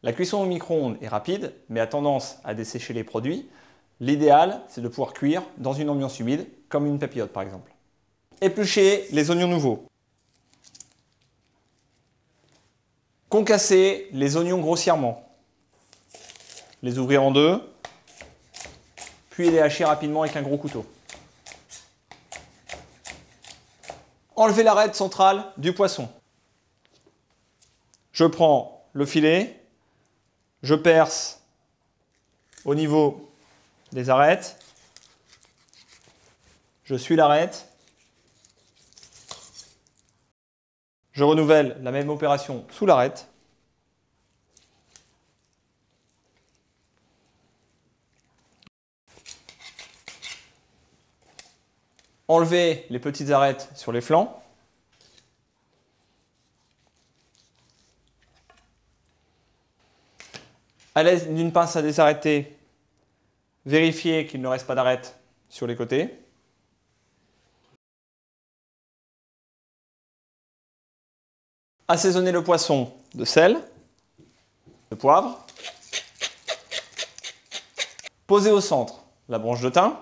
La cuisson au micro-ondes est rapide, mais a tendance à dessécher les produits. L'idéal, c'est de pouvoir cuire dans une ambiance humide, comme une papillote par exemple. Éplucher les oignons nouveaux. Concasser les oignons grossièrement. Les ouvrir en deux, puis les hacher rapidement avec un gros couteau. Enlever l'arête centrale du poisson. Je prends le filet, je perce au niveau des arêtes, je suis l'arête, je renouvelle la même opération sous l'arête. Enlever les petites arêtes sur les flancs. À l'aide d'une pince à désarrêter, vérifiez qu'il ne reste pas d'arêtes sur les côtés. Assaisonner le poisson de sel, de poivre. Posez au centre la branche de thym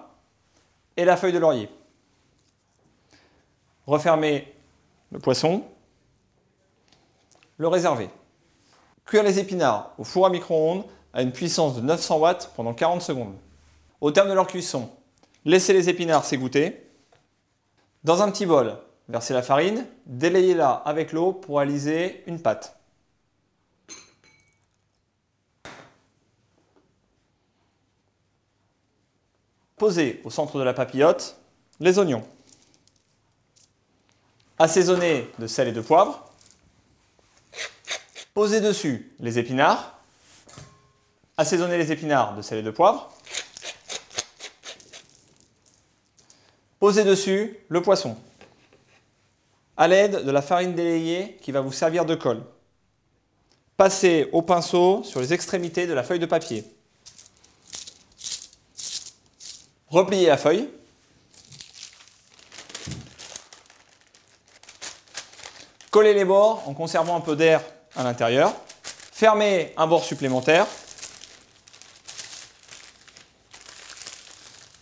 et la feuille de laurier. Refermez le poisson, le réserver. Cuire les épinards au four à micro-ondes à une puissance de 900 watts pendant 40 secondes. Au terme de leur cuisson, laissez les épinards s'égoutter. Dans un petit bol, versez la farine, délayez-la avec l'eau pour réaliser une pâte. Posez au centre de la papillote les oignons. Assaisonnez de sel et de poivre. Posez dessus les épinards. Assaisonnez les épinards de sel et de poivre. Posez dessus le poisson. À l'aide de la farine délayée qui va vous servir de colle. Passez au pinceau sur les extrémités de la feuille de papier. Repliez la feuille. Collez les bords en conservant un peu d'air à l'intérieur. Fermez un bord supplémentaire.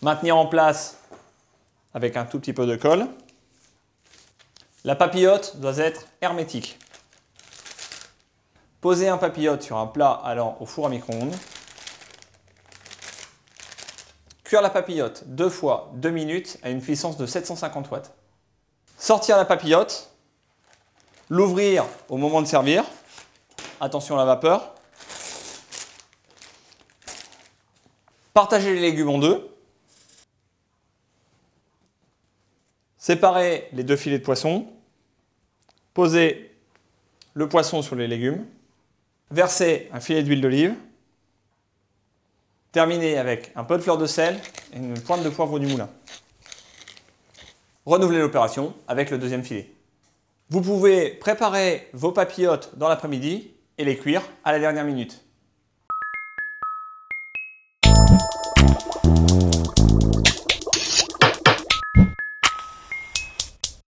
Maintenir en place avec un tout petit peu de colle. La papillote doit être hermétique. Posez un papillote sur un plat allant au four à micro-ondes. Cuire la papillote 2 fois 2 minutes à une puissance de 750 watts. Sortir la papillote. L'ouvrir au moment de servir. Attention à la vapeur. Partagez les légumes en deux. Séparez les 2 filets de poisson. Posez le poisson sur les légumes. Versez un filet d'huile d'olive. Terminez avec un peu de fleur de sel et une pointe de poivre du moulin. Renouvelez l'opération avec le deuxième filet. Vous pouvez préparer vos papillotes dans l'après-midi et les cuire à la dernière minute.